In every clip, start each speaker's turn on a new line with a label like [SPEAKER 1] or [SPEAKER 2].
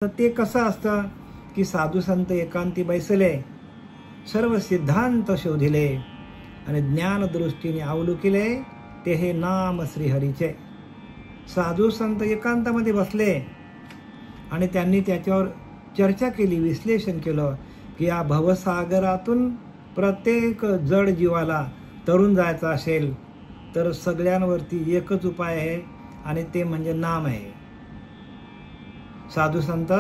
[SPEAKER 1] तर ते कसं असतं की साधू संत एकांती बैसले, सर्व सिद्धांत शोधिले आणि ज्ञानदृष्टीने अवलोकिले, ते हे नाम श्रीहरीचे. साधू संत एकांतामध्ये बसले आणि त्यांनी त्याच्यावर चर्चा केली, विश्लेषण केलं की या भवसागरातून प्रत्येक जड जीवाला तरुण जायचं असेल तर सगळ्यांवरती एकच उपाय आहे आणि ते म्हणजे नाम आहे. साधू संत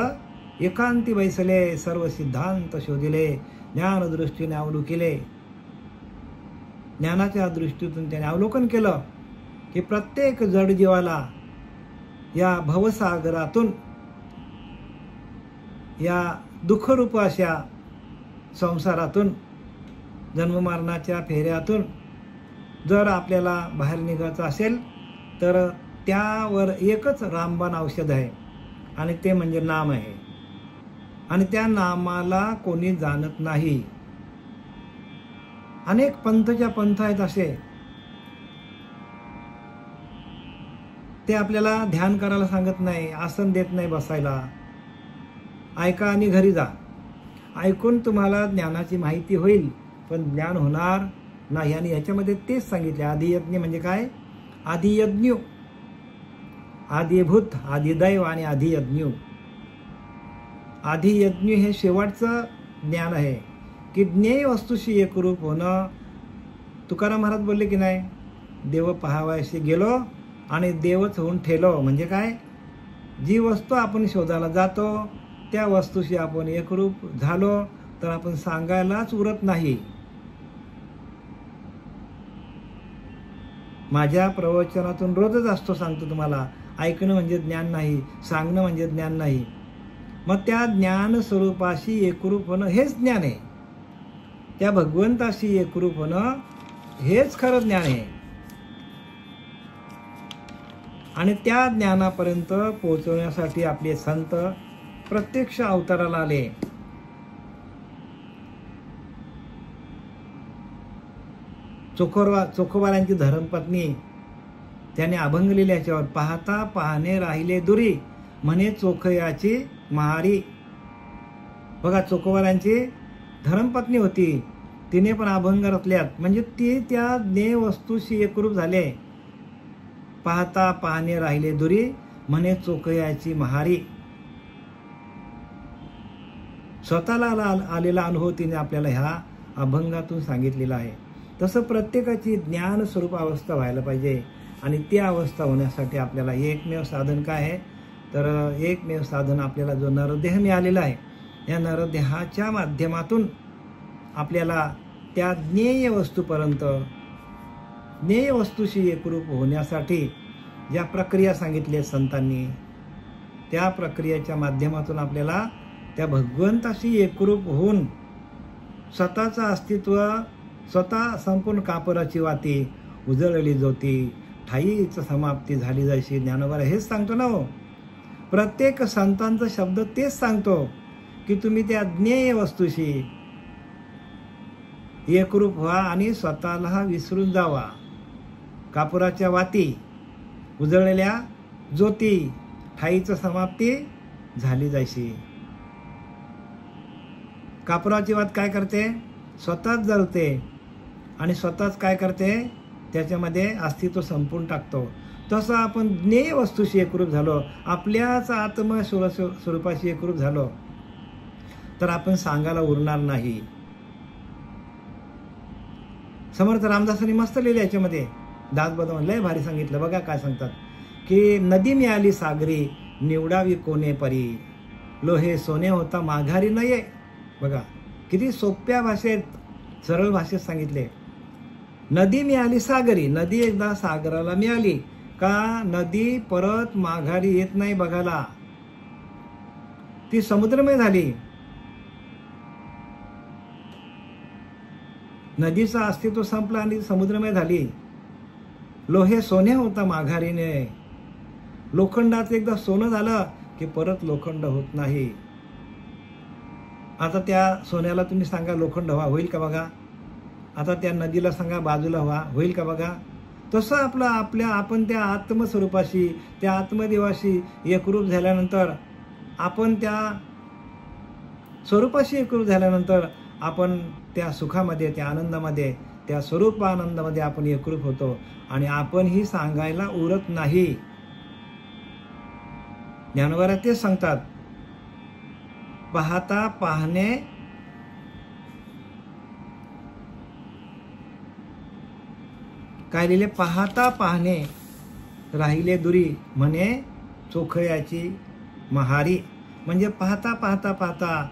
[SPEAKER 1] एकांती बैसले, सर्व सिद्धांत शोधिले, ज्ञानदृष्टीने अवलोकिले. ज्ञानाच्या दृष्टीतून त्याने अवलोकन केलं की प्रत्येक जड जीवाला या भवसागरातून, या दुःखरूप अशा संसारातून, जन्ममरणाच्या फेऱ्यातून जर आपल्याला बाहेर निघायचं असेल तर त्यावर एकच रामबाण औषध आहे आणि ते म्हणजे नाम आहे. आणि त्या नामाला कोणी जाणत नाही. अनेक पंथच्या पंथ आहेत असे, ते आपल्याला ध्यान करायला सांगत नाही, आसन देत नाही बसायला. ऐका आणि घरी जा. ऐकून तुम्हाला ज्ञानाची माहिती होईल पण ज्ञान होणार नाही. आणि याच्यामध्ये तेच सांगितले, आदियज्ञ म्हणजे काय? आदियज्ञ, आदिभूत, आदिदैव आणि आदियज्ञ. आदियज्ञ हे शेवटचं ज्ञान आहे की ज्ञेय वस्तूशी एकरूप होणं. तुकाराम महाराज बोलले की नाही, देव पाहावयाशी गेलो आणि देवच होऊन ठेलो. म्हणजे काय? जी वस्तू आपण शोधायला जातो त्या वस्तूशी आपण एकरूप झालो तर आपण सांगायलाच उरत नाही. माझ्या प्रवचनातून रोजच असतो, सांगतो तुम्हाला, ऐकणं म्हणजे ज्ञान नाही, सांगणं म्हणजे ज्ञान नाही. मग त्या ज्ञान स्वरूपाशी एकरूप होणं हेच ज्ञान आहे. त्या भगवंताशी एकरूप होणं हेच खरं ज्ञान आहे. आणि त्या ज्ञानापर्यंत पोहोचवण्यासाठी आपले संत प्रत्यक्ष अवताराला आले. चोखोबारांची धर्मपत्नी त्याने अभंगलेली याच्यावर, पाहता पाहणे राहिले दुरी, म्हणे चोखयाची महारी. बघा, चोखोबारांची धर्मपत्नी होती, तिने पण अभंग रचल्यात. म्हणजे ती त्या ज्ञेय वस्तूशी एकरूप झाले. पाहता पाहणे राहिले दुरी, म्हणे चोखयाची महारी. स्वतःला आलेला अनुभव तिने आपल्याला ह्या अभंगातून सांगितलेला आहे. तसं प्रत्येकाची ज्ञान स्वरूप अवस्था व्हायला पाहिजे. आणि ती अवस्था होण्यासाठी आपल्याला एकमेव साधन काय आहे? तर एकमेव साधन आपल्याला जो नरदेह मिळालेला आहे, या नरदेहाच्या माध्यमातून आपल्याला त्या ज्ञेय वस्तूपर्यंत, ज्ञेय वस्तूशी एकरूप होण्यासाठी ज्या प्रक्रिया सांगितल्या संतांनी, त्या प्रक्रियेच्या माध्यमातून आपल्याला त्या भगवंताशी एकरूप होऊन स्वतःचं अस्तित्व, स्वतः संपूर्ण कापराची वाती, उजळली ज्योती, ठाईच समाप्ती झाली जशी. ज्ञानोबा हेच सांगतो ना हो. प्रत्येक संतांचा शब्द तेच सांगतो की तुम्ही त्या ज्ञेय वस्तूशी एकरूप व्हा आणि स्वतःला विसरून जावा. कापुराच्या वाती, उजळलेल्या ज्योती, ठाईच समाप्ती झाली जायची. कापुराची वात काय करते? स्वतःच जळते आणि स्वतःच काय करते? त्याच्यामध्ये अस्तित्व संपून टाकतो. तसं आपण ज्ञेय वस्तूशी एकरूप झालो, आपल्याच आत्म स्वरूपाशी एकरूप झालो तर आपण सांगायला उरणार नाही. समर्थ रामदासांनी मस्त लिहिले याच्यामध्ये, दासबोधामध्ये लय भारी सांगितलं. बघा काय सांगतात की नदी मिळाली सागरी, निवडावी कोणे परी, लोहे सोने होता माघारी नये. बघा किती सोप्या भाषेत, सरळ भाषेत सांगितले. नदी मिळाली सागरी, नदी एकदा सागराला मिळाली का नदी परत माघारी येत नाही बघायला, ती समुद्रमय झाली. नदीचं अस्तित्व संपलं आणि समुद्रमय झाली. लोहे सोने होता माघारीने, लोखंडाचं एकदा सोनं झालं की परत लोखंड होत नाही. आता त्या सोन्याला तुम्ही सांगा लोखंड व्हा, होईल का बघा? आता त्या नदीला सांगा बाजूला व्हा, होईल का बघा? तसं आपण त्या आत्मस्वरूपाशी, त्या आत्मदेवाशी एकरूप झाल्यानंतर आपण त्या स्वरूपाशी एकरूप झाल्यानंतर आपण त्या सुखामध्ये, त्या आनंदामध्ये, त्या स्वरूप आनंदामध्ये आपण एकरूप होतो आणि आपण ही सांगायला उरत नाही. ज्ञानोबा तेच सांगतात, पाहता पाहणे काय लिहिले, पाहता पाहणे राहिले दुरी म्हणे चोखयाची महारी. म्हणजे पाहता पाहता पाहता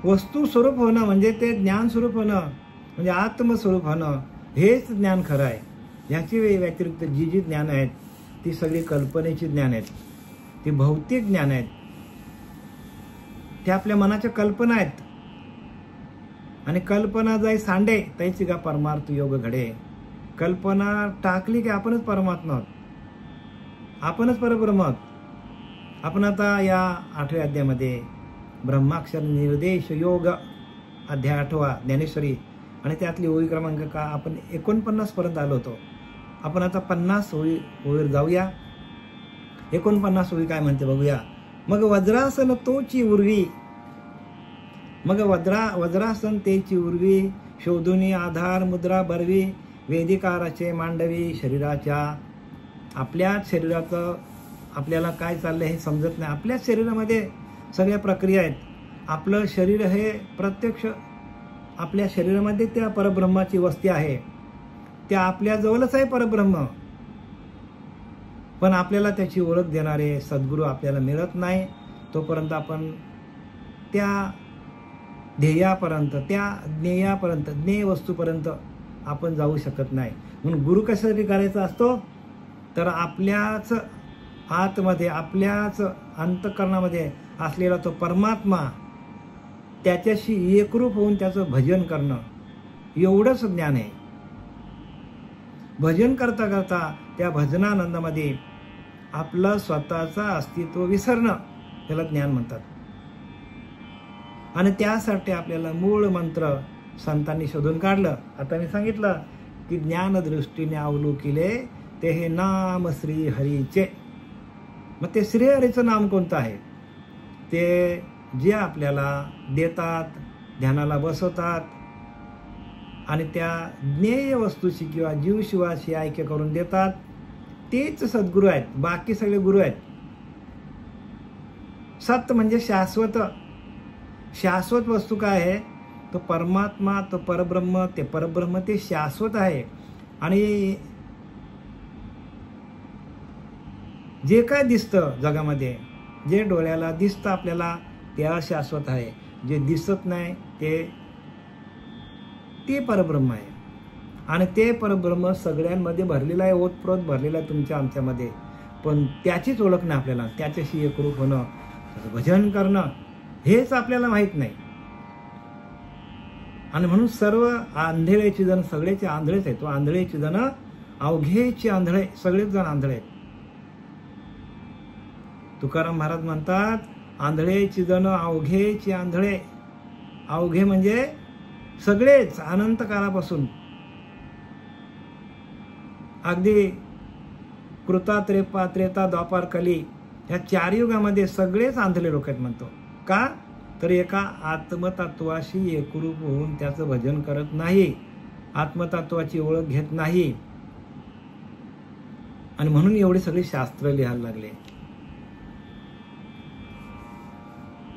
[SPEAKER 1] वस्तू स्वरूप होणं म्हणजे ते ज्ञान स्वरूप होणं म्हणजे आत्मस्वरूप होणं, हेच ज्ञान खरं आहे. याची व्यतिरिक्त जी जी ज्ञान आहेत ती सगळी कल्पनेची ज्ञान आहेत, ती भौतिक ज्ञान आहेत, ते आपल्या मनाच्या कल्पना आहेत. आणि कल्पना जाई सांडे त्याची का परमार्थ योग घडे. कल्पना टाकली की आपणच परमात्मा आहोत, आपणच परब्रह्म आहोत. आपण आता या 8व्या अध्यायामध्ये ब्रह्माक्षर निर्देश योग अध्याय 8वा ज्ञानेश्वरी आणि त्यातली ओळी क्रमांक का आपण 49 पर्यंत आलो होतो. आपण आता 50 ओळीवर जाऊया. 49 ओळी काय म्हणते बघूया. मग वज्रासन तोची उर्वी, मग वज्रासन तेची उर्वी, शोधुनी आधार मुद्रा बरवी, वेदिकाराचे मांडवी शरीराच्या. आपल्याच शरीराचं आपल्याला काय चाललंय हे समजत नाही. आपल्याच शरीरामध्ये सगळ्या प्रक्रिया आहेत. आपलं शरीर हे प्रत्यक्ष आपल्या शरीरामध्ये त्या परब्रह्माची वस्ती आहे, त्या आपल्या जवळच आहे परब्रह्म. पण आपल्याला त्याची ओळख देणारे सद्गुरू आपल्याला मिळत नाही. तोपर्यंत आपण त्या ध्येयापर्यंत, त्या ज्ञेयापर्यंत, ज्ञेय वस्तूपर्यंत आपण जाऊ शकत नाही. म्हणून गुरु कशासाठी करायचा असतो, तर आपल्याच आतमध्ये, आपल्याच अंतःकरणामध्ये असलेला तो परमात्मा, त्याच्याशी एकरूप होऊन त्याचं भजन करणं, एवढंच ज्ञान आहे. भजन करता करता त्या भजनानंदामध्ये आपलं स्वतःचं अस्तित्व विसरणं, त्याला ज्ञान म्हणतात. आणि त्यासाठी आपल्याला मूळ मंत्र संतांनी शोधून काढलं. आता मी सांगितलं की ज्ञानदृष्टीने अवलोकिले ते हे नाम श्री हरीचे. मग ते श्री हरीचं नाम कोणतं आहे, ते जे आपल्याला देतात, ध्यानाला बसवतात आणि त्या ज्ञेय वस्तूशी किंवा जीवशिवाशी ऐक्य करून देतात, तेच सद्गुरू आहेत. बाकी सगळे गुरु आहेत. सत म्हणजे शाश्वत. शाश्वत वस्तू काय आहे, तो परमात्मा, तो परब्रह्म. ते परब्रह्म ते शाश्वत आहे. आणि जे काय दिसतं जगामध्ये, जे डोळ्याला दिसतं आपल्याला, ते अशाश्वत आहे. जे दिसत नाही ते परब्रह्म आहे. आणि ते परब्रह्म सगळ्यांमध्ये भरलेलं आहे, ओतप्रोत भरलेलं आहे तुमच्या आमच्यामध्ये. पण त्याचीच ओळख नाही आपल्याला. त्याच्याशी एकरूप होणं, भजन करणं, हेच आपल्याला माहीत नाही. आणि म्हणून सर्व आंधळेची जण, सगळेचे आंधळेच आहेत. तो आंधळेची जण अवघेची आंधळे, सगळेच जण आंधळे आहेत. तुकाराम महाराज म्हणतात, आंधळेची जण अवघेची आंधळे. अवघे म्हणजे सगळेच, अनंत काळापासून अगदी कृता, त्रेपा, त्रेता, द्वापार, कली ह्या 4 युगामध्ये सगळेच आंधळे लोक आहेत म्हणतो. का तर एका आत्मतत्वाशी एकरूप होऊन त्याचं भजन करत नाही, आत्मतत्वाची ओळख घेत नाही. आणि म्हणून एवढे सगळे शास्त्र लिहायला लागले.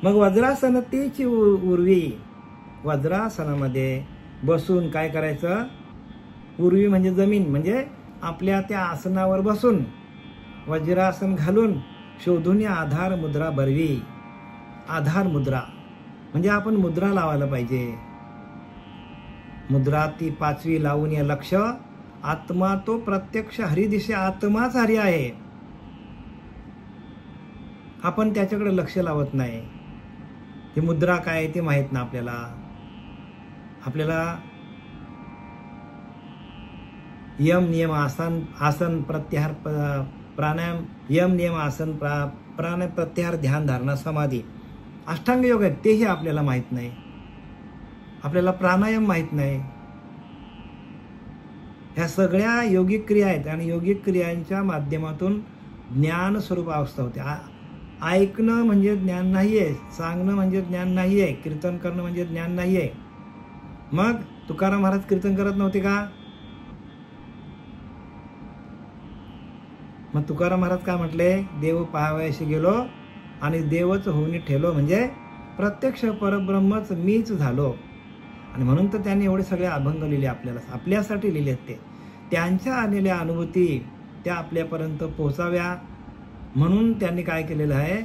[SPEAKER 1] मग वज्रासन तेची उर्वी. वज्रासनामध्ये बसून काय करायचं, उर्वी म्हणजे जमीन, म्हणजे आपल्या त्या आसनावर बसून वज्रासन घालून शोधून आधार मुद्रा बरवी. आधार मुद्रा म्हणजे आपण मुद्रा लावायला पाहिजे. मुद्रा ती 5वी लावून या लक्ष. आत्मा तो प्रत्यक्ष हरिदिशे, आत्माच हरी आहे. आपण त्याच्याकडे लक्ष लावत नाही. ही मुद्रा काय आहे ते माहित ना आपल्याला. आपल्याला यम नियम आसन प्रत्याहार प्राणायाम, यम नियम आसन प्राणायाम प्रत्याहार ध्यान धारणा समाधी अष्टांग योग आहेत, तेही आपल्याला माहित नाही. आपल्याला प्राणायाम माहित नाही. ह्या सगळ्या योगिक क्रिया आहेत आणि योगिक क्रियांच्या माध्यमातून ज्ञान स्वरूप अवस्था होते. ऐकणं म्हणजे ज्ञान नाही आहे, सांगणं म्हणजे ज्ञान नाही आहे, कीर्तन करणं म्हणजे ज्ञान नाही आहे. मग तुकाराम महाराज कीर्तन करत नव्हते का? मग तुकाराम महाराज काय म्हटले? देव पाहावयाशी गेलो आणि देवच होऊन ठेलो, म्हणजे प्रत्यक्ष परब्रह्मच मीच झालो. आणि म्हणून तर त्यांनी एवढे सगळे अभंग लिहिले, आपल्यासाठी लिहिलेत. ते त्यांच्या आलेल्या अनुभूती त्या आपल्यापर्यंत पोहोचाव्या म्हणून त्यांनी काय केलेलं आहे,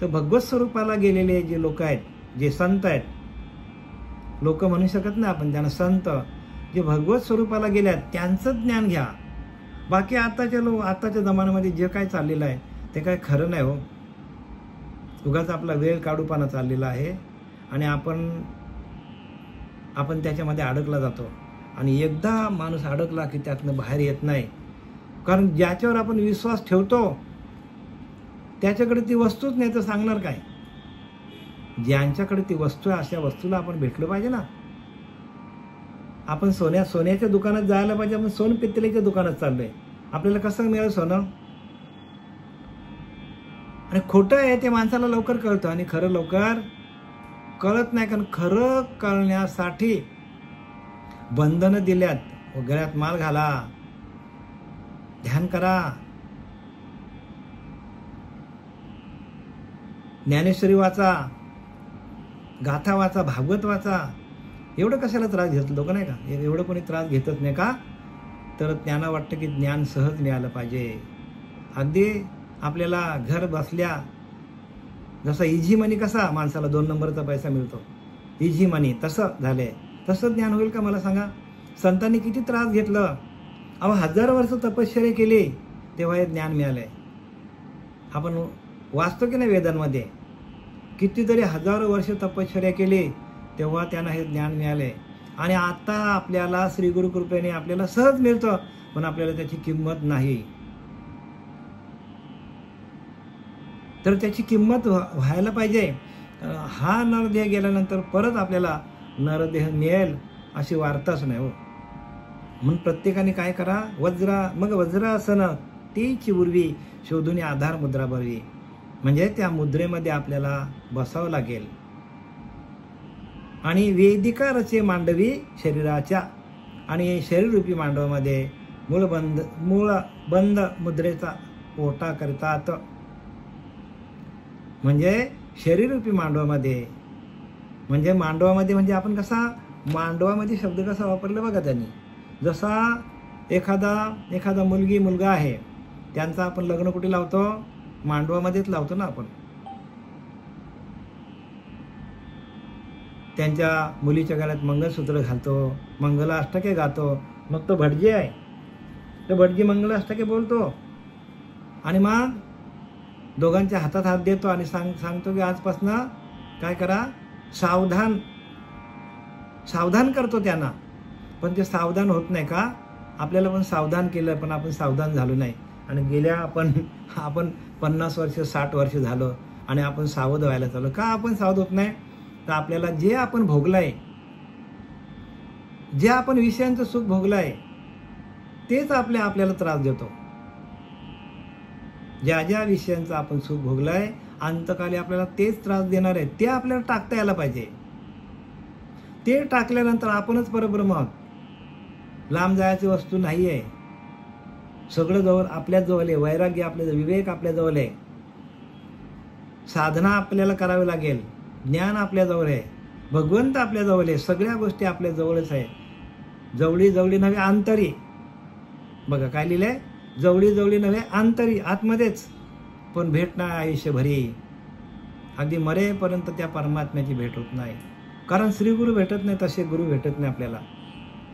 [SPEAKER 1] तर भगवत स्वरूपाला गेलेले जे लोक आहेत, जे संत आहेत, लोक म्हणू शकत नाही आपण त्यांना, संत जे भगवत स्वरूपाला गेल्यात त्यांचं ज्ञान घ्या. बाकी आताच्या जमान्यामध्ये जे काय चाललेलं आहे ते काय खरं नाही हो. उगाच आपला वेळ काढूपाना चाललेला आहे आणि आपण त्याच्यामध्ये अडकला जातो. आणि एकदा माणूस अडकला की त्यातनं बाहेर येत नाही. कारण ज्याच्यावर आपण विश्वास ठेवतो त्याच्याकडे ती वस्तूच नाही तर सांगणार काय? ज्यांच्याकडे ती वस्तू आहे अशा वस्तूला आपण भेटलो पाहिजे ना. आपण सोन्याच्या दुकानात जायला पाहिजे. आपण सोन पित्तलेच्या दुकानात चाललोय, आपल्याला कसं मिळेल सोनं? आणि खोटं आहे ते माणसाला लवकर कळतं आणि खरं लवकर कळत नाही. कारण खरं कळण्यासाठी बंधनं दिल्यात. गळ्यात माल घाला, ध्यान करा, ज्ञानेश्वरी वाचा, गाथा वाचा, भागवत वाचा. एवढं कशाला त्रास घेत लोक नाही का? एवढं कोणी त्रास घेतच नाही का? तर त्यांना वाटतं की ज्ञान सहज मिळालं पाहिजे. अगदी आपल्याला घर बसल्या जसा इझी मनी कसा माणसाला 2 नंबरचा पैसा मिळतो, इझी मनी तसं झालंय. तसं ज्ञान होईल का मला सांगा? संतांनी किती त्रास घेतलं. 1000 वर्ष तपश्चर्या केली तेव्हा हे ज्ञान मिळालंय. आपण वाचतो की नाही वेदांमध्ये, कितीतरी हजारो वर्ष तपश्चर्या केली तेव्हा त्यांना हे ज्ञान मिळाले. आणि आता आपल्याला श्री गुरु कृपेने आपल्याला सहज मिळतं, पण आपल्याला त्याची किंमत नाही. तर त्याची किंमत व्हायला पाहिजे. हा नरदेह गेल्यानंतर परत आपल्याला नरदेह मिळेल अशी वार्ताच नाही हो. म्हणून प्रत्येकाने काय करा, वज्रासन तीची उर्वी शोधून आधार मुद्रा भरवी. म्हणजे त्या मुद्रेमध्ये आपल्याला बसावं लागेल. आणि वेदिका रचे मांडवी शरीराच्या, आणि शरीररूपी मांडवामध्ये मूळबंद मुद्रेचा ओटा करतात. म्हणजे शरीररूपी मांडवामध्ये, म्हणजे आपण कसा मांडवामध्ये शब्द कसा वापरला बघा त्यांनी. जसा एखादा मुलगा आहे, त्यांचा आपण लग्न कुठे लावतो? मांडवामध्येच लावतो ना आपण. त्यांच्या मुलीच्या गळ्यात मंगळसूत्र घालतो, मंगलाष्टके गातो. मग तो भटजी आहे, तो भटजी मंगलाष्टके बोलतो आणि मग दोघांच्या हातात हात देतो आणि सांगतो की आजपासून काय करा, सावधान करतो त्यांना. पण ते सावधान होत नाही का? आपल्याला पण सावधान केलं पण आपण सावधान झालो नाही. आणि गेल्या आपण 50 वर्ष 60 वर्ष झालो आणि आपण सावध व्हायला चाललो. का आपण सावध होत नाही? तर आपल्याला जे आपण भोगलाय, जे आपण विषयांचं सुख भोगलाय तेच आपल्याला त्रास देतो. ज्या विषयांचं आपण सुख भोगलाय अंतकाली आपल्याला तेच त्रास देणार आहे. ते आपल्याला टाकता यायला पाहिजे. ते टाकल्यानंतर आपणच परब्रह्म आहोत. लांब जायची वस्तू नाही आहे. सगळं जवळ आपल्या जवळ आहे. वैराग्य आपल्या जवळ, विवेक आपल्या जवळ आहे. साधना आपल्याला करावी लागेल. ज्ञान आपल्या जवळ आहे. भगवंत आपल्या जवळ आहे. सगळ्या गोष्टी आपल्या जवळच आहे. जवळी नव्हे अंतरी. बघा काय लिहिलंय, जवळी नव्हे अंतरी, आतमध्येच. पण भेटणार आयुष्यभरी. अगदी मरेपर्यंत त्या परमात्म्याची भेट होत नाही. कारण श्रीगुरु भेटत नाही, तसे गुरु भेटत नाही आपल्याला.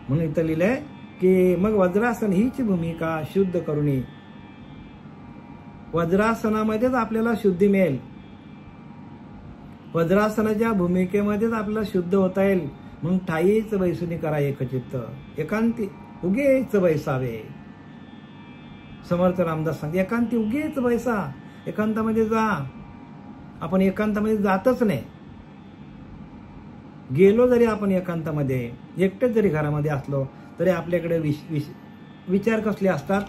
[SPEAKER 1] म्हणून इथं लिहिलंय की मग वज्रासन हीच भूमिका शुद्ध करुणी. वज्रासनामध्येच आपल्याला शुद्धी मिळेल. वज्रासनाच्या भूमिकेमध्येच आपल्याला शुद्ध होता येईल. म्हणून ठाईच बैसुनी करा एकचित्त, एकांती उगेच बैसावे. समर्थ रामदास सांगते एकांती उगेच बैसा. एकांतामध्ये जा. आपण एकांतामध्ये जातच नाही. गेलो जरी आपण एकांतामध्ये, एकटेच जरी घरामध्ये असलो तरी आपल्याकडे विचार कसले असतात?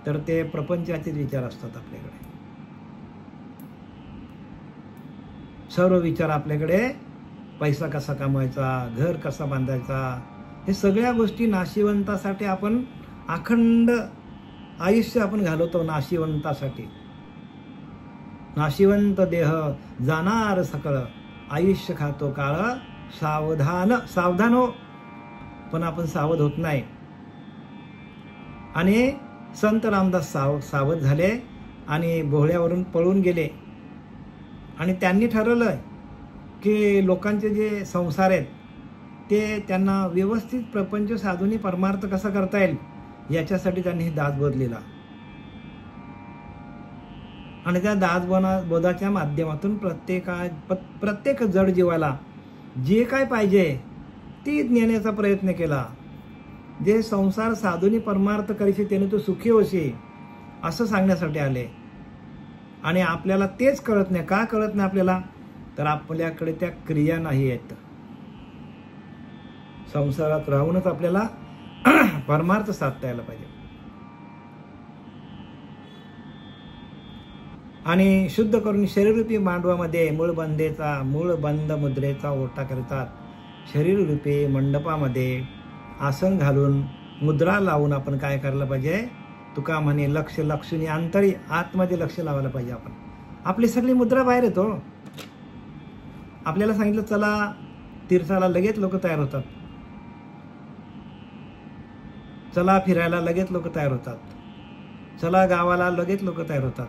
[SPEAKER 1] तर ते प्रपंचाचे विचार असतात आपल्याकडे. सर्व विचार आपल्याकडे पैसा कसा कमवायचा, घर कसा बांधायचा, हे सगळ्या गोष्टी नाशिवंतासाठी आपण अखंड आयुष्य आपण घालवतो. नाशिवंतासाठी. नाशिवंत देह जाणार सकळ, आयुष्य खातो काळ सावधान. सावधान हो, पण आपण सावध होत नाही. आणि संत रामदास सावध झाले आणि बोहळ्यावरून पळून गेले. आणि त्यांनी ठरवलं की लोकांचे जे संसार आहेत ते त्यांना व्यवस्थित प्रपंच साधून परमार्थ कसा करता येईल याच्यासाठी त्यांनी दासबोध लिहिला. आणि त्या दासबोधाच्या माध्यमातून प्रत्येक जड जीवाला जे काय पाहिजे ती ज्ञानाचा प्रयत्न केला. जे संसार साधून परमार्थ करीशी त्याने तो सुखी होशी असं सांगण्यासाठी आले. आणि आपल्याला तेच कळत नाही. का कळत नाही आपल्याला? तर आपल्याकडे त्या क्रिया नाही आहेत. संसारात राहूनच आपल्याला परमार्थ साधता यायला पाहिजे. आणि शुद्ध करून शरीररूपी मांडवामध्ये मूळ बंद मुद्रेचा ओटा करतात. शरीररूपी मंडपामध्ये आसन घालून मुद्रा लावून आपण काय करायला पाहिजे? तुका म्हणे लक्षणी अंतरी आतमध्ये लक्ष लावायला पाहिजे. आपण आपली सगळी मुद्रा बाहेर येतो. आपल्याला सांगितलं चला तीर्थाला, लगेच लोक तयार होतात. चला फिरायला, लगेच लोक तयार होतात. चला गावाला, लगेच लोक तयार होतात.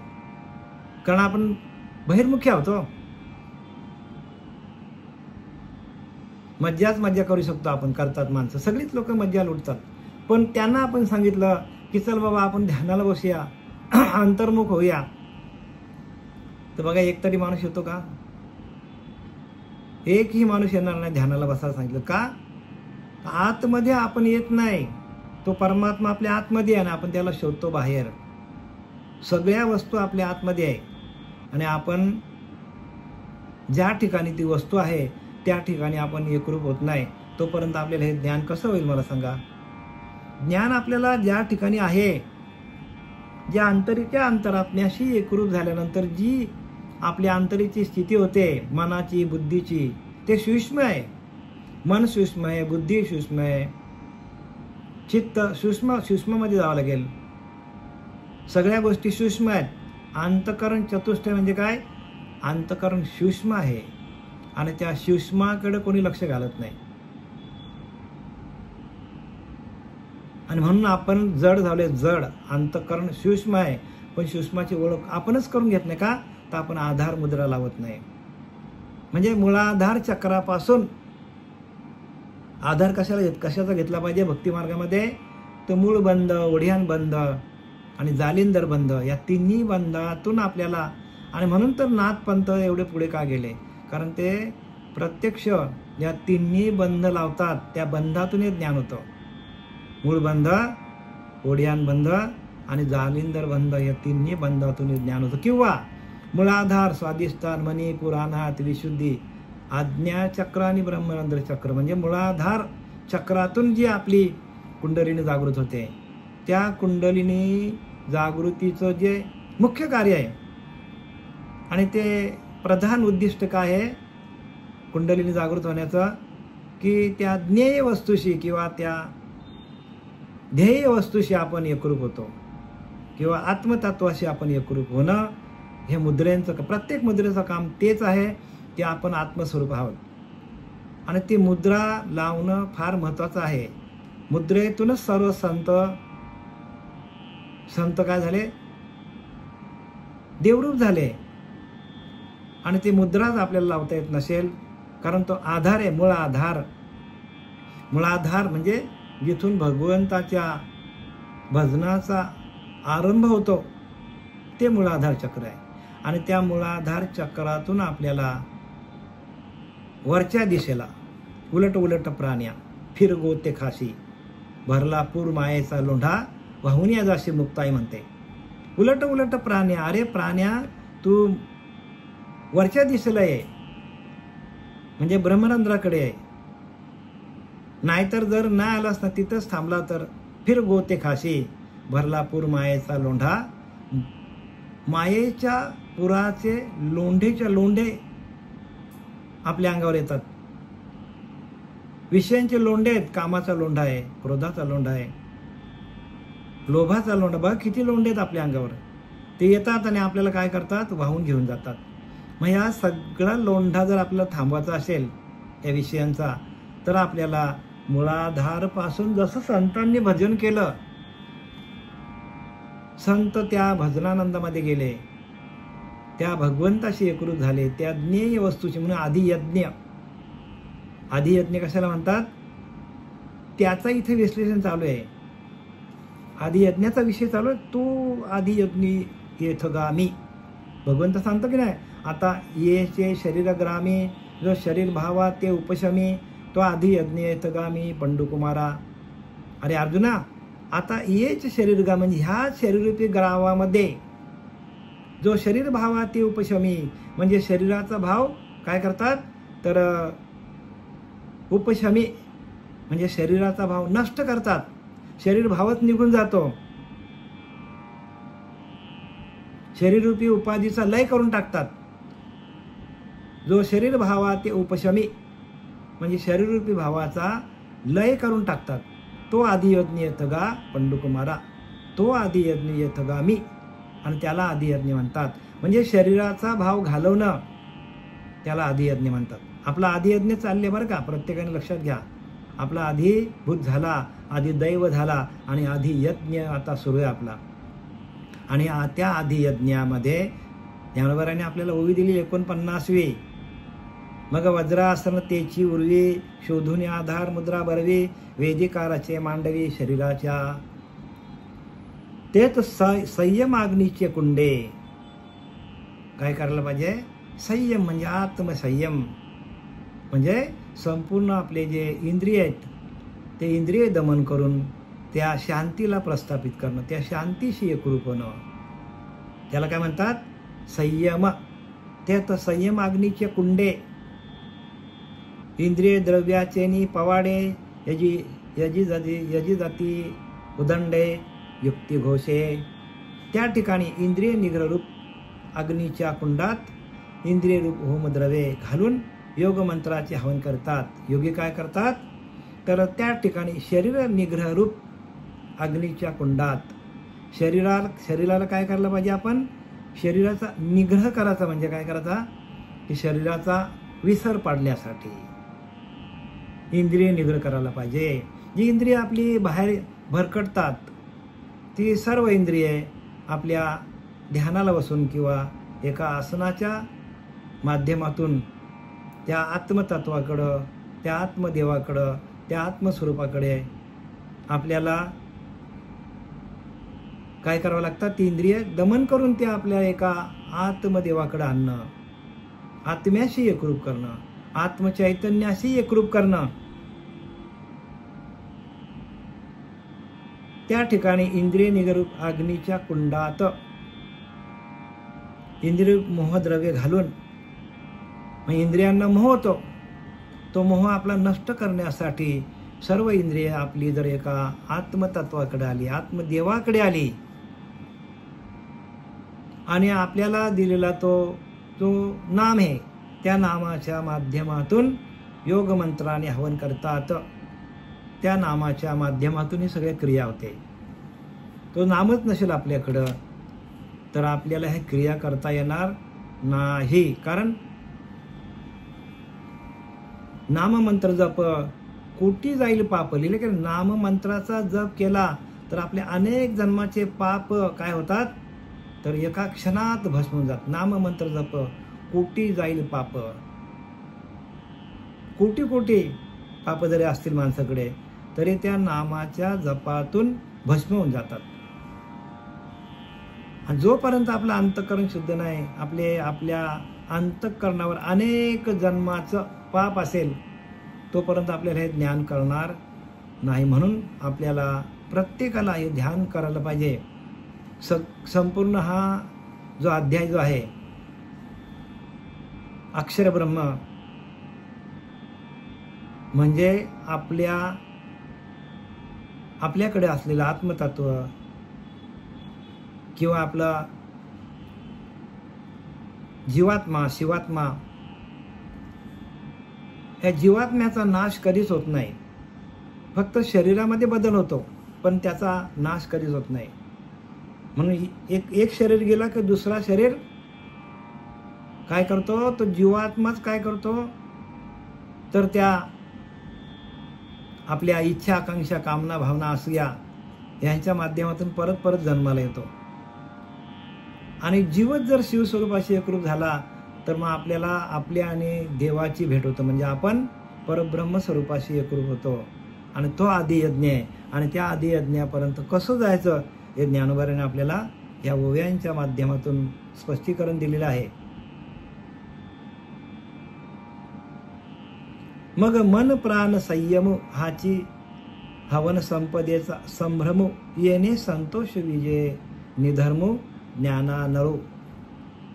[SPEAKER 1] कारण आपण बहिर्मुखी आहोत. मज्जा करू शकतो आपण. करतात माणसं, सगळीच लोक मज्जा लुटतात. पण त्यांना आपण सांगितलं की चल बाबा आपण ध्यानाला बसूया, अंतर्मुख होऊया, तर बघा एक तरी माणूस येतो का? एकही माणूस येणार नाही ध्यानाला बसायला सांगितलं. का? आतमध्ये आपण येत नाही. तो परमात्मा आपल्या आतमध्ये आहे ना, आपण त्याला शोधतो बाहेर. सगळ्या वस्तू आपल्या आतमध्ये आहे. आणि आपण ज्या ठिकाणी ती वस्तू आहे त्या ठिकाणी आपण एकरूप होत नाही. तोपर्यंत आपल्याला हे ज्ञान कसं होईल मला सांगा? ज्ञान आपल्याला ज्या ठिकाणी आहे, ज्या अंतरीच्या अंतरात्म्याशी एकरूप झाल्यानंतर जी आपल्या अंतरीची स्थिती होते, मनाची, बुद्धीची, ते सूक्ष्म आहे. मन सूक्ष्म आहे, बुद्धी सूक्ष्म आहे, चित्त सूक्ष्ममध्ये जावं लागेल. सगळ्या गोष्टी सूक्ष्म आहेत. अंतःकरण चतुष्टय म्हणजे काय? अंतःकरण सूक्ष्म आहे आणि त्या सूक्ष्माकडे कोणी लक्ष घालत नाही. आणि म्हणून आपण जड झाले. जड अंतःकरण सूक्ष्म आहे, पण सूक्ष्माची ओळख आपणच करून घेत नाही. का? तर आपण आधार मुद्रा लावत नाही. म्हणजे मूलाधार चक्रापासून आधार कशाचा घेतला पाहिजे भक्ती मार्गामध्ये? तर मूळ बंध, ओढ्यान बंध आणि जालिंदर बंध, या तिन्ही बंधातून आपल्याला. आणि म्हणून तर नाथपंथ एवढे पुढे का गेले? कारण ते प्रत्यक्ष या तिन्ही बंध लावतात. त्या बंधातून हे ज्ञान होतं. मूळ बंध, ओढ्यान बंध आणि जालिंदर बंध, या तिन्ही बंधातून ज्ञान होतं. किंवा मूलाधार, स्वाधिष्ठान, मणी, पुराणात, विशुद्धी, आज्ञा चक्र आणि ब्रह्मरंध्र चक्र, म्हणजे मूलाधार चक्रातून जी आपली कुंडलिनी जागृत होते, त्या कुंडलिनी जागृतीचं जे मुख्य कार्य आहे आणि ते प्रधान उद्दिष्ट काय आहे कुंडलिनी जागृत होण्याचं? की त्या ज्ञेय वस्तूशी किंवा त्या ध्येय वस्तूशी आपण एकरूप होतो, किंवा आत्मतत्वाशी आपण एकरूप होणं. हे मुद्रेंचं, प्रत्येक मुद्रेचं काम तेच आहे की आपण आत्मस्वरूप आहोत. आणि ती मुद्रा लावणं फार महत्त्वाचं आहे. मुद्रेतूनच सर्व संत काय झाले? देवरूप झाले. आणि ती मुद्राच आपल्याला लावता येत नसेल, कारण तो आधार आहे, मूळ आधार. मूळाधार म्हणजे जिथून भगवंताच्या भजनाचा आरंभ होतो ते मूळाधार चक्र आहे. आणि त्या मूळाधार चक्रातून आपल्याला वरच्या दिशेला उलट प्राण्या फिर गोते खाशी, भरला पूर मायेचा लोंढा, वाहून या जाशी मुक्ताई म्हणते. उलट प्राण्या, अरे प्राण्या तू वरच्या दिशेला आहे, म्हणजे ब्रह्मरंध्राकडे आहे. नाहीतर जर नाही आलास ना, तिथंच थांबला तर फिर गोते खाशी, भरला पूर मायेचा लोंढा. मायेच्या पुराचे लोंढे आपल्या अंगावर येतात. विषयांचे लोंढे आहेत. कामाचा लोंढा आहे, क्रोधाचा लोंढा आहे, लोभाचा लोंढा. बघा किती लोंढे आहेत आपल्या अंगावर. ते येतात आणि आपल्याला काय करतात, वाहून घेऊन जातात. मग या सगळा लोंढा जर आपल्याला थांबवायचा असेल या विषयांचा, तर आपल्याला मूळाधारपासून जसं संतांनी भजन केलं, संत त्या भजनानंदामध्ये गेले, त्या भगवंताशी एकरूप झाले, त्या ज्ञेय वस्तूची म्हणून आदियज्ञ. आदियज्ञ कशाला म्हणतात, त्याचा इथे विश्लेषण चालू आहे. आदियज्ञाचा विषय चालू आहे. तो आदियज्ञी येथगामी. भगवंत सांगतो की नाही, आता येचे शरीरग्रामी, जो शरीर भावा ते उपशमी, तो आदियज्ञ येथगामी पंडुकुमारा. अरे अर्जुना, आता येच शरीरगा म्हणजे ह्या शरीररूपी ग्रावामध्ये जो शरीर भावा ते उपशमी, म्हणजे शरीराचा भाव काय करतात, तर उपशमी म्हणजे शरीराचा भाव नष्ट करतात. शरीर भावच निघून जातो. शरीररूपी उपाधीचा लय करून टाकतात. जो शरीर भावा ते उपशमी म्हणजे शरीररूपी भावाचा लय करून टाकतात. तो आदियज्ञ येथगा पंडुकुमारा. तो आदियज्ञ येथगामी आणि त्याला आदियज्ञ म्हणतात. म्हणजे शरीराचा भाव घालवणं त्याला आदियज्ञ म्हणतात. आपला आदियज्ञ चालले बरं का, प्रत्येकाने लक्षात घ्या. आपला आदिभूत झाला, आदिदैव झाला आणि आदियज्ञ आता सुरू आहे आपला. आणि त्या आदियज्ञामध्ये ज्ञानोबराने आपल्याला ओवी दिली 49वी. मग वज्रासन तेची उर्वी, शोधून आधार मुद्रा बरवी, वेदिकाराचे मांडवी शरीराच्या. तेच संयम अग्नीचे कुंडे. काय करायला पाहिजे, संयम म्हणजे आत्मसंयम. म्हणजे संपूर्ण आपले जे इंद्रिय आहेत ते इंद्रिय दमन करून त्या शांतीला प्रस्थापित करणं, त्या शांतीशी एकरूप होणं, त्याला काय म्हणतात, संयम. त्यात संयम अग्नीचे कुंडे. इंद्रिय द्रव्याचेनी पवाडे, यजी जाती उदंडे युक्ती घोषे. त्या ठिकाणी इंद्रिय निग्रहरूप अग्नीच्या कुंडात इंद्रिय रूप होमद्रव्ये घालून योग मंत्राचे हवन करतात. योगी काय करतात, तर त्या ठिकाणी शरीर निग्रह रूप अग्नीच्या कुंडात शरीराला काय करायला पाहिजे, आपण शरीराचा निग्रह करायचा. म्हणजे काय करायचा, की शरीराचा विसर पाडण्यासाठी इंद्रिय निग्रह करायला पाहिजे. जी इंद्रिय आपली बाहेर भरकटतात ती सर्व इंद्रिये आपल्या ध्यानाला बसून किंवा एका आसनाच्या माध्यमातून त्या आत्मतत्वाकडं, त्या आत्मदेवाकडं, त्या आत्मस्वरूपाकडे आपल्याला काय करावं लागतं, ती इंद्रिय दमन करून त्या आपल्या एका आत्मदेवाकडे आणणं, आत्म्याशी एकरूप करणं, आत्मचैतन्याशी एकरूप करणं. त्या ठिकाणी इंद्रिय निग्रहरूप अग्नीच्या कुंडात इंद्रिय मोहद्रव्य घालून, मग इंद्रियांना मोह होतो, तो मोह आपला नष्ट करण्यासाठी सर्व इंद्रिय आपली जर एका आत्मतत्वाकडे आली, आत्मदेवाकडे आली आणि आपल्याला दिलेला तो नाम आहे, त्या नामाच्या माध्यमातून योग मंत्राने हवन करतात. त्या नामाच्या माध्यमातून ही सगळ्या क्रिया होते. तो नामच नसेल आपल्याकडं तर आपल्याला हे क्रिया करता येणार नाही. कारण नाममंत्र जप कोटी जाईल पाप. लिहिले की नाममंत्राचा जप केला तर आपले अनेक जन्माचे पाप काय होतात, तर एका क्षणात भस्म होऊन जात. नाममंत्र जप कोटी जाईल पाप. कोटी पाप जरी असतील माणसाकडे तरी त्या नामाच्या जपातून भस्म होऊन जातात. आणि जोपर्यंत आपलं अंतःकरण शुद्ध नाही, आपल्या अंतःकरणावर अनेक जन्माचं पाप असेल तोपर्यंत आपल्याला हे ज्ञान करणार नाही. म्हणून आपल्याला प्रत्येकाला हे ध्यान करायला पाहिजे. संपूर्ण हा जो अध्याय जो आहे अक्षर ब्रह्म म्हणजे आपल्याकडे असलेलं आत्मतत्व किंवा आपला जीवात्मा शिवात्मा या जीवात्म्याचा नाश कधीच होत नाही. फक्त शरीरामध्ये बदल होतो, पण त्याचा नाश कधीच होत नाही. म्हणून एक शरीर गेला की दुसरा शरीर काय करतो, तो जीवात्माच काय करतो, तर त्या आपल्या इच्छा, आकांक्षा, कामना, भावना, असूया यांच्या माध्यमातून परत परत जन्माला येतो. आणि जीवच जर शिवस्वरूपाशी एकरूप झाला तर मग आपल्याला आपल्या आणि देवाची भेट होतं, म्हणजे आपण परब्रह्म स्वरूपाशी एकरूप होतो. आणि तो आदी यज्ञ आहे. आणि त्या आदी यज्ञापर्यंत कसं जायचं हे ज्ञानोबाने आपल्याला या ओव्यांच्या माध्यमातून स्पष्टीकरण दिलेलं आहे. मग मन प्राण संयम हाची हवन संपदेचा संभ्रम येणे संतोष विजय निधर्म ज्ञाना नरो.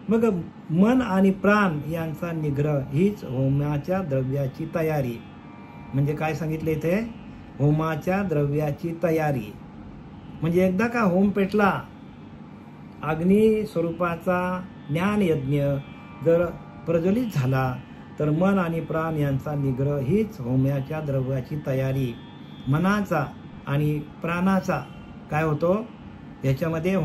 [SPEAKER 1] मग मन आणि प्राण यांचा निग्रह हीच होमाच्या द्रव्याची तयारी. म्हणजे काय सांगितले इथे, होमाच्या द्रव्याची तयारी. म्हणजे एकदा का होम पेटला, अग्नी स्वरूपाचा ज्ञान यज्ञ जर प्रज्वलित झाला तर मन आणि प्राण यांचा निग्रह हीच होमाच्या द्रव्याची तयारी. मनाचा आणि प्राणाचा काय होतो याच्यामध्ये,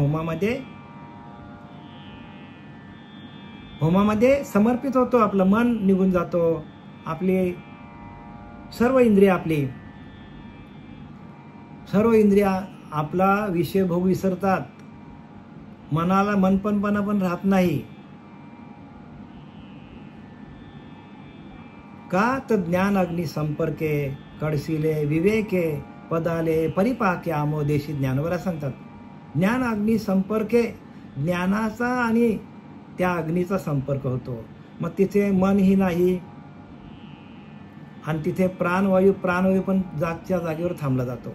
[SPEAKER 1] होमामध्ये समर्पित होतो. आपलं मन निघून जातो, आपली सर्व इंद्रिया आपला विषय भोग विसरतात. मनाला मनपणपणा पण राहत नाही. का तर ज्ञान अग्नि संपर्के कडसिले विवेके पदाले परिपाके आमोदेशी ज्ञानोबा सांगतात. ज्ञान अग्नि संपर्के, ज्ञानाचा आणि त्या अग्नीचा संपर्क होतो. मग तिथे मनही नाही आणि तिथे प्राणवायू पण जागच्या जागेवर थांबला जातो.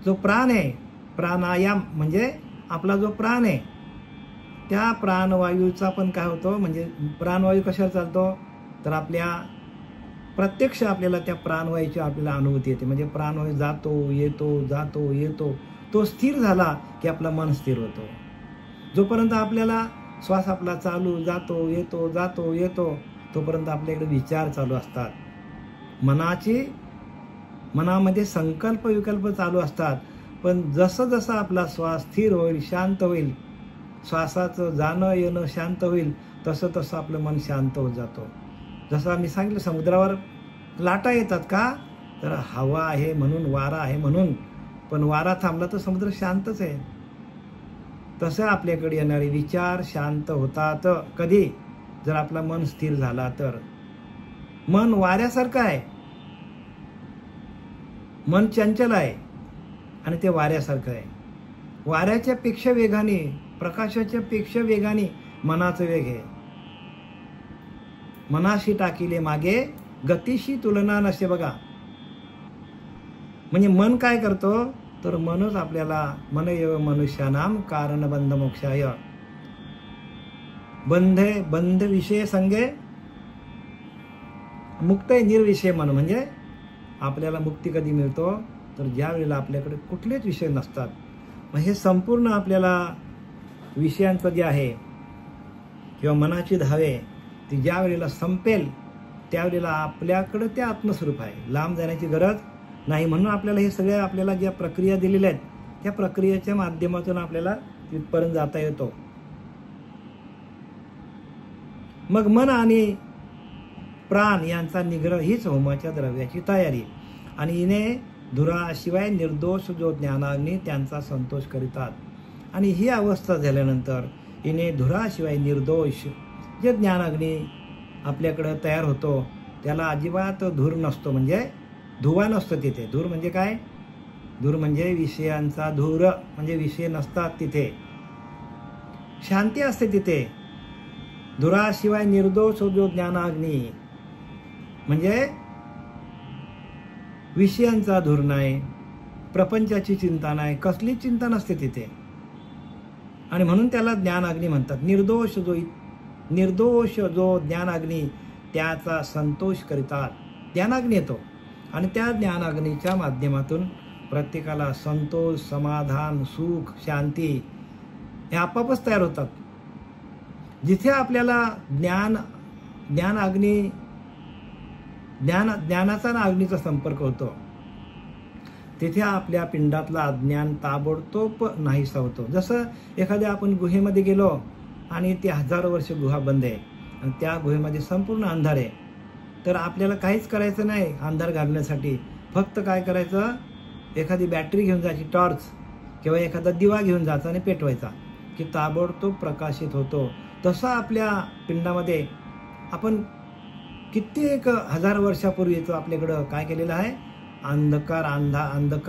[SPEAKER 1] जो प्राण आहे, प्राणायाम म्हणजे आपला जो प्राण आहे, त्या प्राणवायूचा पण काय होतो, म्हणजे प्राणवायू कशावर चालतो तर आपल्या प्रत्यक्ष आपल्याला त्या प्राणवायूची आपल्याला अनुभूती येते. म्हणजे प्राणवायू जातो येतो, तो स्थिर झाला की आपलं मन स्थिर होतो. जोपर्यंत आपल्याला श्वास आपला चालू जातो येतो तोपर्यंत आपल्याकडे विचार चालू असतात. मनामध्ये संकल्प विकल्प चालू असतात. पण जसं जसं आपला श्वास स्थिर होईल, शांत होईल, श्वासाचं जाणं येणं शांत होईल, तसं तसं आपलं मन शांत होत जातो. जसं आम्ही सांगितलं, समुद्रावर लाटा येतात का तर हवा आहे म्हणून, वारा आहे म्हणून. पण वारा थांबला तर समुद्र शांतच आहे. तसं आपल्याकडे येणारे विचार शांत होतात कधी, जर आपला मन स्थिर झाला तर. मन वाऱ्यासारखं आहे, मन चंचल आहे आणि ते वाऱ्यासारखं आहे. वाऱ्याच्या पेक्षा वेगाने, प्रकाशाच्या पेक्षा वेगाने मनाचा वेग आहे. मनाशी टाकिले मागे गतीशी तुलना नसे. बघा, म्हणजे मन काय करतो तर मनच आपल्याला मन एव मनुष्यानाम कारण बंध मोक्षाय. बंध विषय संगे मुक्त निर्विषय मन. म्हणजे आपल्याला मुक्ती कधी मिळतो तर ज्या वेळेला आपल्याकडे कुठलेच विषय नसतात. मग हे संपूर्ण आपल्याला विषयांचं जे आहे किंवा मनाची धावे ती ज्या वेळेला संपेल त्यावेळेला आपल्याकडे ते आत्मस्वरूप आहे, लांब जाण्याची गरज नाही. म्हणून आपल्याला हे सगळे आपल्याला ज्या प्रक्रिया दिलेल्या आहेत त्या प्रक्रियेच्या माध्यमातून आपल्याला तिथपर्यंत जाता येतो. मग मन आणि प्राण यांचा निग्रह हीच होमाच्या द्रव्याची तयारी. आणि हिने धुराशिवाय निर्दोष जो ज्ञानाग्नी त्यांचा संतोष करीतात. आणि ही अवस्था झाल्यानंतर हिने धुराशिवाय निर्दोष जे ज्ञानाग्नी आपल्याकडं तयार होतो त्याला अजिबात धूर नसतो, म्हणजे धुवा नसतो तिथे. धूर म्हणजे काय, धूर म्हणजे विषयांचा धूर, म्हणजे विषय नसतात तिथे, शांती असते तिथे. धुराशिवाय निर्दोष जो ज्ञानाग्नी म्हणजे विषयांचा धूर नाही, प्रपंचाची चिंता नाही, कसलीच चिंता नसते तिथे. आणि म्हणून त्याला ज्ञानाग्नी म्हणतात. निर्दोष जो ज्ञानाग्नी त्याचा संतोष करीतात. ज्ञानाग्नी येतो आणि त्या ज्ञानाग्नीच्या माध्यमातून प्रत्येकाला संतोष, समाधान, सुख, शांती हे आपोआपच तयार होतात. जिथे आपल्याला ज्ञान ज्ञानाचा आणि अग्नीचा संपर्क होतो, तिथे आपल्या पिंडातला अज्ञान ताबडतोब नाहीसा होतो. जसं एखाद्या आपण गुहेमध्ये गेलो आणि ती 1000 वर्ष गुहा बंद आहे आणि त्या गुहेमध्ये संपूर्ण अंधार आहे, तर आपल्याला काहीच करायचं नाही अंधार घालण्यासाठी. फक्त काय करायचं, एखादी बॅटरी घेऊन जायची, टॉर्च किंवा एखादा दिवा घेऊन जायचा आणि पेटवायचा की ताबडतोब प्रकाशित होतो. तसं आपल्या पिंडामध्ये आपण कित्येक 1000 वर्षापूर्वीचं आपल्याकडं काय केलेलं आहे, अंधकार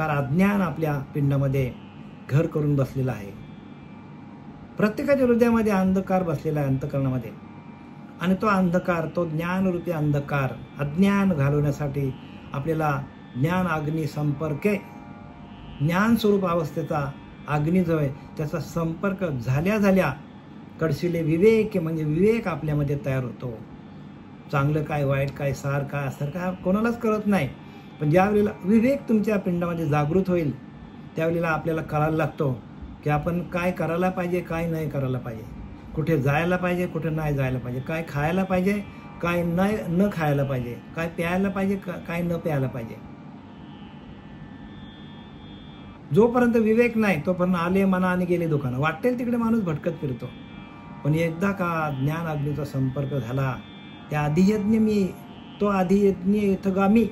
[SPEAKER 1] अज्ञान आपल्या पिंडामध्ये घर करून बसलेला आहे. प्रत्येकाच्या हृदयामध्ये अंधकार बसलेला आहे, अंतःकरणामध्ये. आणि तो अंधकार, तो ज्ञानरूपी अंधकार, अज्ञान घालवण्यासाठी आपल्याला ज्ञान अग्नी संपर्के, ज्ञान स्वरूप अवस्थेचा अग्नी जो आहे त्याचा संपर्क झाल्या कडशिले विवेक, म्हणजे विवेक आपल्यामध्ये तयार होतो. चांगलं काय, वाईट काय, सार काय, असर काय कोणालाच कळत नाही. पण ज्या वेळेला विवेक तुमच्या पिंडामध्ये जागृत होईल त्यावेळेला आपल्याला कळायला लागतो की आपण काय करायला पाहिजे, काय नाही करायला पाहिजे, कुठे जायला पाहिजे, कुठे नाही जायला पाहिजे, काय खायला पाहिजे, काय न खायला पाहिजे, काय प्यायला पाहिजे, काय न प्यायला पाहिजे. जोपर्यंत विवेक नाही तोपर्यंत आले मना आणि गेले दुकानं, वाटेल तिकडे माणूस भटकत फिरतो. पण एकदा का ज्ञान अग्नीचा संपर्क झाला, त्या आधियज्ञ तो आधियज्ञ यथगामी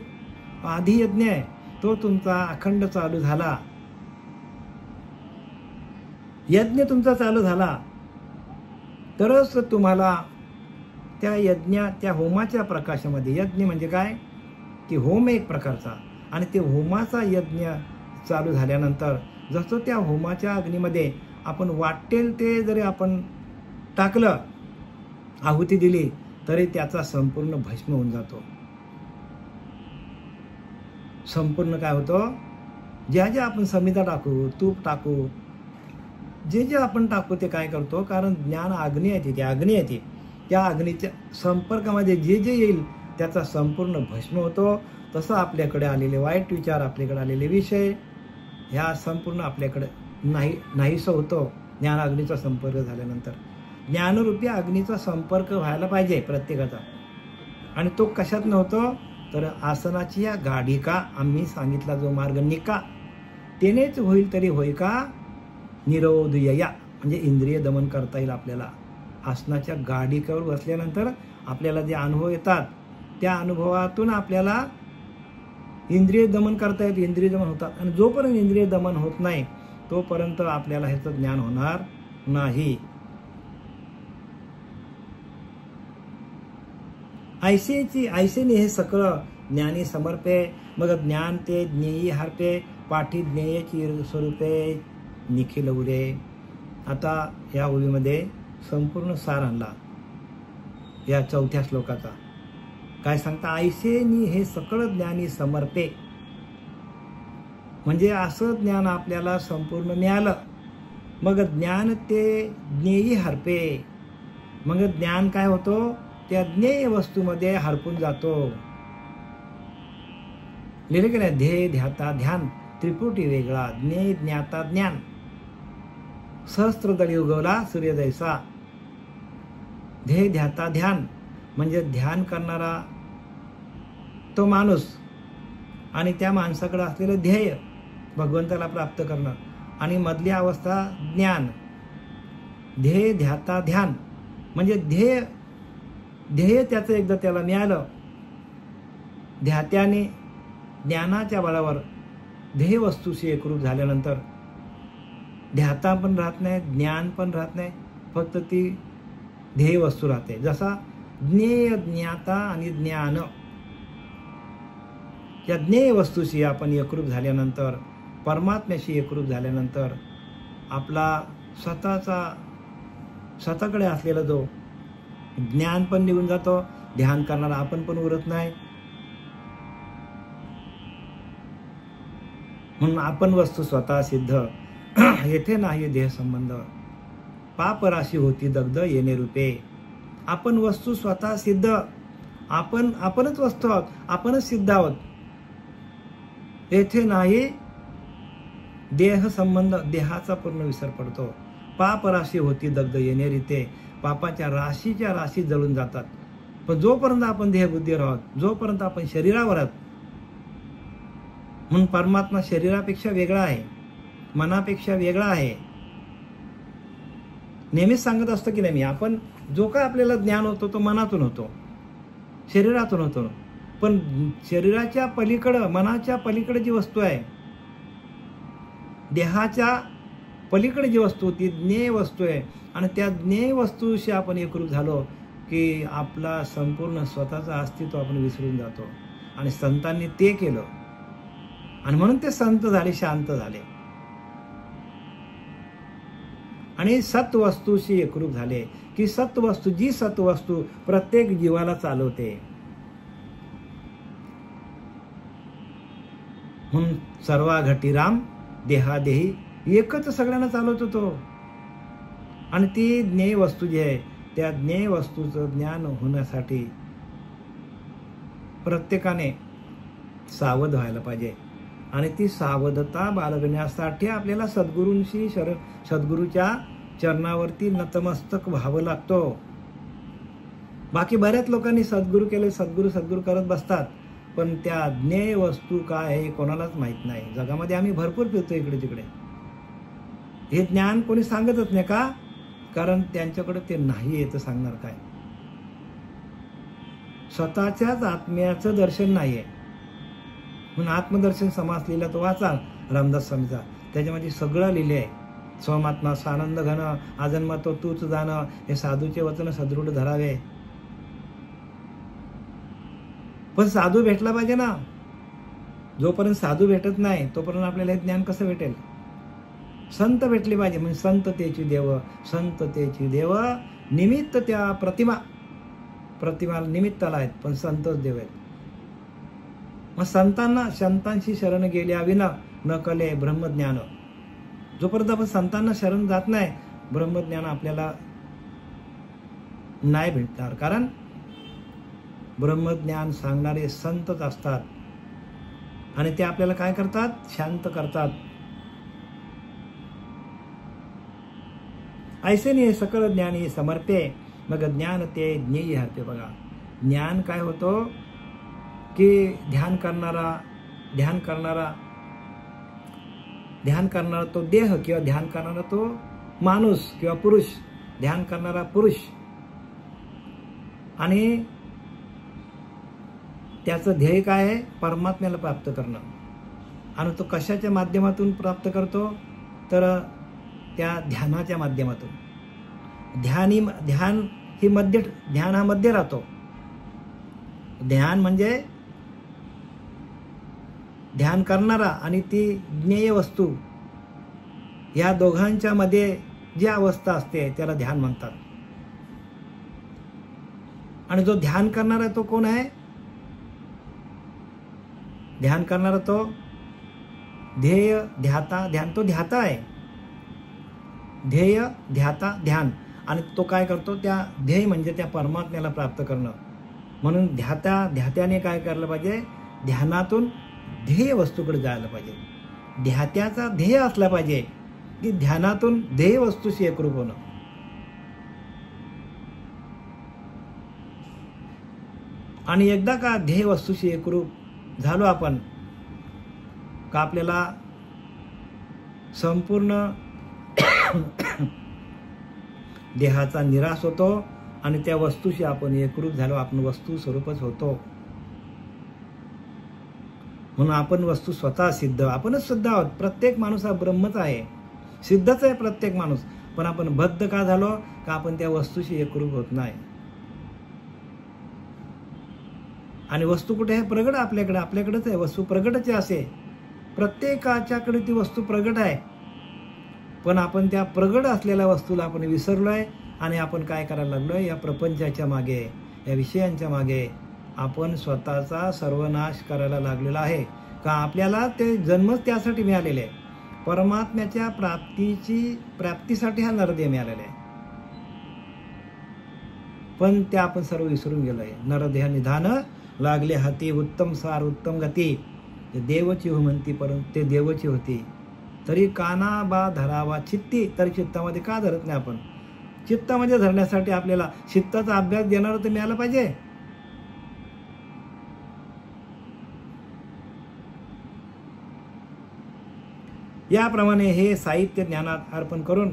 [SPEAKER 1] आधियज्ञ आहे तो तुमचा अखंड चालू झाला, यज्ञ तुमचा चालू झाला, तरच तुम्हाला त्या होमाच्या प्रकाशामध्ये, यज्ञ म्हणजे काय की होम एक प्रकारचा, आणि ते होमाचा यज्ञ चालू झाल्यानंतर जसं त्या होमाच्या अग्नीमध्ये आपण वाटेल ते जरी आपण टाकलं, आहुती दिली, तरी त्याचा संपूर्ण भस्म होऊन जातो. संपूर्ण काय होतं, ज्या आपण समिधा टाकू, तूप टाकू, जे आपण टाकू ते काय करतो, कारण ज्ञान अग्नी आहे, ती अग्नी आहे, त्या अग्नीच्या संपर्कामध्ये जे येईल त्याचा संपूर्ण भस्म होतो. तसं आपल्याकडे आलेले वाईट विचार, आपल्याकडे आलेले विषय, ह्या संपूर्ण आपल्याकडे नाहीसं होतो ज्ञान अग्नीचा संपर्क झाल्यानंतर. ज्ञानरूपी अग्नीचा संपर्क व्हायला पाहिजे प्रत्येकाचा. आणि तो कशात नव्हतो, तर आसनाची या गाडी का आम्ही सांगितला जो मार्ग निका तेनेच होईल तरी होय का निरोध यया, म्हणजे इंद्रिय दमन करता येईल आपल्याला. आसनाच्या गाडीवर बसल्यानंतर आपल्याला जे अनुभव येतात त्या अनुभवातून आपल्याला इंद्रिय दमन करता येते, इंद्रिय दमन होतात. आणि जोपर्यंत इंद्रिय दमन होत नाही तोपर्यंत आपल्याला ह्याचं ज्ञान होणार नाही. ऐसेने हे सगळं ज्ञानी समर्पे, मग ज्ञान ते ज्ञेयी हरपे, पाठी ज्ञेयची स्वरूपे निखिल उरे. आता या ओळीमध्ये संपूर्ण सार आणला या 4थ्या श्लोकाचा. काय सांगता, ऐसेनी हे सकळ ज्ञानी समर्पे, म्हणजे असं ज्ञान आपल्याला संपूर्ण मिळालं, मग ज्ञान ते ज्ञेयी हरपे, मग ज्ञान काय होतो, त्या ज्ञेय वस्तूमध्ये हरपून जातो. लिहिले की नाही, ध्येय ध्याता ध्यान त्रिपुटी वेगळा, ज्ञेय ज्ञाता ज्ञान, सहस्त्रदळी उगवला सूर्योदयसा. ध्येय ध्याता ध्यान म्हणजे ध्यान करणारा तो माणूस, आणि त्या माणसाकडे असलेलं ध्येय भगवंताला प्राप्त करणं, आणि मधली अवस्था ज्ञान. ध्येय ध्याता ध्यान म्हणजे ध्येय त्याचं एकदा त्याला मिळालं, ध्यात्याने ज्ञानाच्या बळावर ध्येय वस्तूशी एकरूप झाल्यानंतर ध्याता पण राहत नाही, ज्ञान पण राहत नाही, फक्त ती ध्येय वस्तू राहते. जसा ज्ञेय ज्ञाता आणि ज्ञान या ज्ञेय वस्तूशी आपण एकरूप झाल्यानंतर, परमात्म्याशी एकरूप झाल्यानंतर आपला स्वतःकडे असलेला जो ज्ञान पण निघून जातो, ध्यान करणारा आपण पण उरत नाही. म्हणून आपण वस्तू स्वतः सिद्ध, येथे नाही देह संबंध, पाप राशी होती दग्ध येणे रूपे. आपण वस्तू स्वतः सिद्ध, आपणच वस्तू आहोत, आपणच सिद्ध आहोत. येथे नाही देह संबंध, देहाचा पूर्ण विसर पडतो. पाप राशी होती दग्ध येणे रीते, पापाच्या राशीच्या राशी जळून जातात. पण जोपर्यंत आपण देहबुद्धीवर आहोत, जोपर्यंत आपण शरीरावर आहोत, म्हणून परमात्मा शरीरापेक्षा वेगळा आहे, मनापेक्षा वेगळा आहे. नेहमीच सांगत असतो की नाही मी, आपण जो काय आपल्याला ज्ञान होतो तो मनातून होतो, शरीरातून होतो. पण शरीराच्या पलीकडं, मनाच्या पलीकडे जी वस्तू आहे, देहाच्या पलीकडे जी वस्तू, ती ज्ञेय वस्तू आहे. आणि त्या ज्ञेय वस्तूशी आपण एकरूप झालो की आपला संपूर्ण स्वतःचं अस्तित्व आपण विसरून जातो. आणि संतांनी ते केलं, आणि म्हणून ते संत झाले, शांत झाले आणि सत्वस्तूशी एकरूप झाले. की सत्वस्तू, जी सत्वस्तू प्रत्येक जीवाला चालवते. म्हणून सर्वा घटी राम देहादेही, एकच सगळ्यांना चालवतो तो. आणि ती ज्ञेय वस्तू जी आहे, त्या ज्ञेय वस्तूचं ज्ञान होण्यासाठी प्रत्येकाने सावध व्हायला पाहिजे. आणि ती सावधता बाळगण्यासाठी आपल्याला सद्गुरूंशी सद्गुरूच्या चरणावरती नतमस्तक व्हावं लागतो. बाकी बऱ्याच लोकांनी सद्गुरू केले, सद्गुरू करत बसतात, पण त्या ज्ञेय वस्तू काय आहे कोणालाच माहित नाही. जगामध्ये आम्ही भरपूर फिरतो इकडे तिकडे, हे ज्ञान कोणी सांगतच नाही. का? कारण त्यांच्याकडे ते नाही येतं, सांगणार काय? स्वतःच्याच आत्म्याचं दर्शन नाहीये. म्हणून आत्मदर्शन समास लिहिला तो वाचा रामदास स्वामीचा, त्याच्यामध्ये सगळं लिहिले आहे. स्वमात्मा सानंद घन आजन्म तो तूच जाणं, हे साधूचे वचन सदृढ धरावे. पण साधू भेटला पाहिजे ना. जोपर्यंत साधू भेटत नाही तोपर्यंत आपल्याला हे ज्ञान कसं भेटेल? संत भेटले पाहिजे. म्हणजे संततेची देव, संततेची देव निमित्त, त्या प्रतिमा निमित्ताला आहेत, पण संतच देव आहेत. मग संतांशी शरण गेल्या विना न कले ब्रह्मज्ञान. जोपर्यंत आपण संतांना शरण जात नाही, ब्रह्मज्ञान आपल्याला नाही भेटणार. कारण ब्रह्मज्ञान सांगणारे संतच असतात, आणि ते आपल्याला काय करतात? शांत करतात. ऐसे नाही सकळ ज्ञानी समर्पे, मग ज्ञान ते ज्ञेय हरते. बघा, ज्ञान काय होतो की ध्यान करणारा तो देह, किंवा ध्यान करणारा तो माणूस किंवा पुरुष, ध्यान करणारा पुरुष, आणि त्याचं ध्येय काय आहे? परमात्म्याला प्राप्त करणं. आणि तो कशाच्या माध्यमातून प्राप्त करतो? तर त्या ध्यानाच्या माध्यमातून. ध्यान हा मध्ये राहतो. ध्यान म्हणजे ध्यान करणारा आणि ती ज्ञेय वस्तू, या दोघांच्या मध्ये जी अवस्था असते त्याला ध्यान म्हणतात. आणि जो ध्यान करणारा तो कोण आहे? ध्यान करणारा तो ध्येय ध्याता ध्यान, तो ध्याता आहे. ध्येय ध्याता ध्यान, आणि तो काय करतो? त्या ध्येय म्हणजे त्या परमात्म्याला प्राप्त करणं. म्हणून ध्यात्याने काय करायला पाहिजे? ध्यानातून ध्येय वस्तूकडे जायला पाहिजे. ध्यात्याचा ध्येय असला पाहिजे की ध्यानातून ध्येय वस्तूशी एकरूप होणं. आणि एकदा का ध्येय वस्तूशी एकरूप झालो आपण का आपल्याला संपूर्ण देहाचा निराश होतो, आणि त्या वस्तूशी आपण एकरूप झालो, आपण वस्तू स्वरूपच होतो. म्हणून आपण वस्तू स्वतः सिद्ध, आपणच सिद्ध आहोत. प्रत्येक माणूस हा ब्रह्मच आहे, सिद्धच आहे प्रत्येक माणूस. पण आपण बद्ध का झालो? का आपण त्या वस्तूशी एकरूप होत नाही. आणि वस्तू कुठे आहे? प्रगट आपल्याकडेच आहे. वस्तू प्रगटच असे, प्रत्येकाच्याकडे ती वस्तू प्रगट आहे. पण आपण त्या प्रगट असलेल्या वस्तूला आपण विसरलोय, आणि आपण काय करायला लागलोय? या प्रपंचाच्या मागे, या विषयांच्या मागे आपण स्वतःचा सर्वनाश करायला लागलेला आहे. का? आपल्याला ते जन्मच त्यासाठी मिळालेले आहे. परमात्म्याच्या प्राप्तीसाठी हा नरदेह मिळालेला आहे. पण ते आपण सर्व विसरून गेलोय. नरदेह निधान लागले हाती, उत्तम सार उत्तम गती. देवची हो म्हणती, परंतु ते देवची होती. तरी काना बा धरावा चित्ती, तरी चित्तामध्ये का धरत नाही आपण? चित्तामध्ये धरण्यासाठी आपल्याला चित्ताचा अभ्यास देणारं तर मिळालं पाहिजे. याप्रमाणे हे साहित्य ज्ञानात अर्पण करून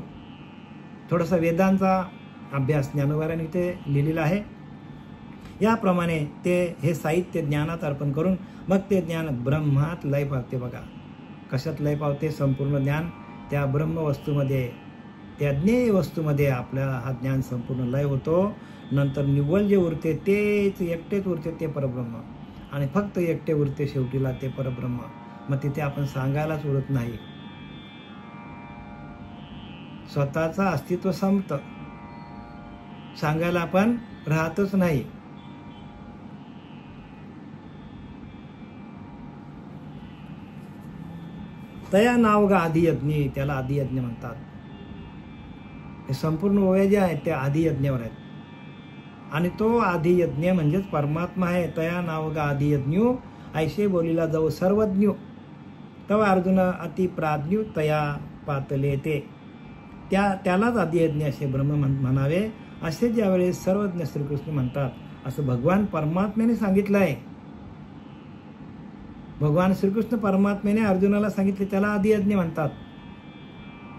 [SPEAKER 1] थोडासा वेदांचा अभ्यास ज्ञानोबारांनी इथे लिहिलेला आहे. याप्रमाणे हे साहित्य ज्ञानात अर्पण करून मग ते ज्ञान ब्रह्मात लय पावते. बघा कशात लय पावते? संपूर्ण ज्ञान त्या ब्रह्मवस्तूमध्ये, त्या ज्ञेय वस्तूमध्ये आपल्याला हा ज्ञान संपूर्ण लय होतो. नंतर निव्वळ जे उरते तेच एकटेच उरते, ते परब्रह्म. आणि फक्त एकटे उरते शेवटीला ते परब्रह्म. मग तिथे आपण सांगायलाच उरत नाही. स्वतःचं अस्तित्व संपतं, सांगायला आपण राहतच नाही. तया नावगा आदियज्ञ, त्याला आदियज्ञ म्हणतात. हे संपूर्ण ओव्या ज्या आहेत त्या आदियज्ञावर आहेत. आणि तो आदियज्ञ म्हणजेच परमात्मा आहे. तया नावगा आदियज्ञ ऐशे बोलीला जाऊ सर्वज्ञ, तव अर्जुन अति प्राज्ञ तया पातले ते. त्यालाच आदियज्ञ असे ब्रह्म म्हणावे, असे ज्यावेळेस सर्वज्ञ श्रीकृष्ण म्हणतात असं भगवान परमात्म्याने सांगितलं आहे. भगवान श्रीकृष्ण परमात्म्याने अर्जुनाला सांगितले, त्याला आदियज्ञ म्हणतात.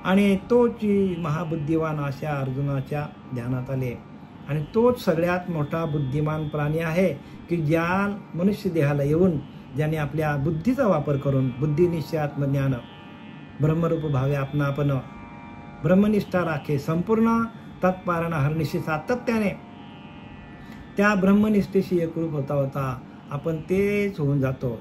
[SPEAKER 1] आणि तोच महाबुद्धिवान अशा अर्जुनाच्या ध्यानात आले. आणि तोच सगळ्यात मोठा बुद्धिमान प्राणी आहे की ज्या मनुष्य देहाला येऊन ज्याने आपल्या बुद्धीचा वापर करून बुद्धिनिश्चय आत्मज्ञान ब्रह्मरूप भावे आपणापन ब्रह्मनिष्ठा राखे संपूर्ण तत्पारण हरनिशी सातत्याने त्या ब्रह्मनिष्ठेशी एकरूप होता होता आपण तेच होऊन जातो.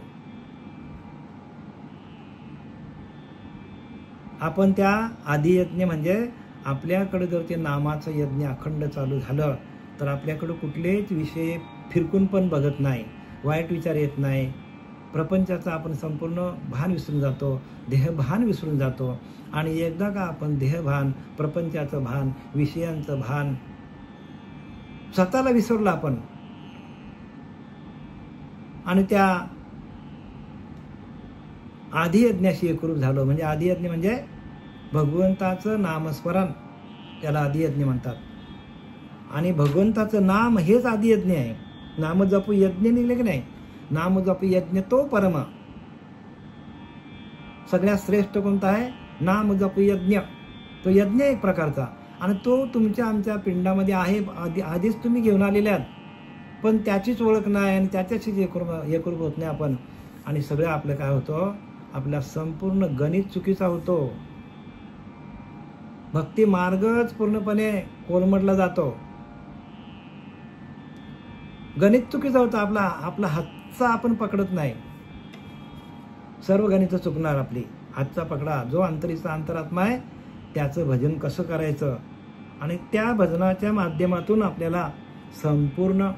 [SPEAKER 1] आपण त्या आदियज्ञ म्हणजे आपल्याकडे जर ते नामाचं यज्ञ अखंड चालू झालं तर आपल्याकडे कुठलेच विषय फिरकून पण बघत नाही, वाईट विचार येत नाही. प्रपंचाचं आपण संपूर्ण भान विसरून जातो, देहभान विसरून जातो. आणि एकदा का आपण देहभान, प्रपंचाचं भान, विषयांचं भान, स्वतःला विसरलो आपण आणि त्या आदियज्ञाशी एकरूप झालो. म्हणजे आदियज्ञ म्हणजे भगवंताचं नामस्मरण, त्याला आदियज्ञ म्हणतात. आणि भगवंताचं नाम हेच आदियज्ञ आहे. नाम जपू यज्ञ निघले की नाही, नाम जपू यज्ञ तो परम. सगळ्यात श्रेष्ठ कोणता आहे? नाम जपू यज्ञ. तो यज्ञ एक प्रकारचा आणि तो तुमच्या आमच्या पिंडामध्ये आहे, आधीच तुम्ही घेऊन आलेले आहात. पण त्याचीच ओळख नाही आणि त्याच्याशीच एकरूप होत नाही आपण. आणि सगळं आपलं काय होतं, आपला संपूर्ण गणित चुकीचा होतो. भक्ती मार्गच पूर्णपणे कोलमडला जातो. गणित चुकीचा होतं आपला हातचा आपण पकडत नाही. सर्व गणित चुकणार आपली. हातचा पकडा. जो अंतरीचा अंतरात्मा आहे त्याचं भजन कसं करायचं आणि त्या भजनाच्या माध्यमातून आपल्याला संपूर्ण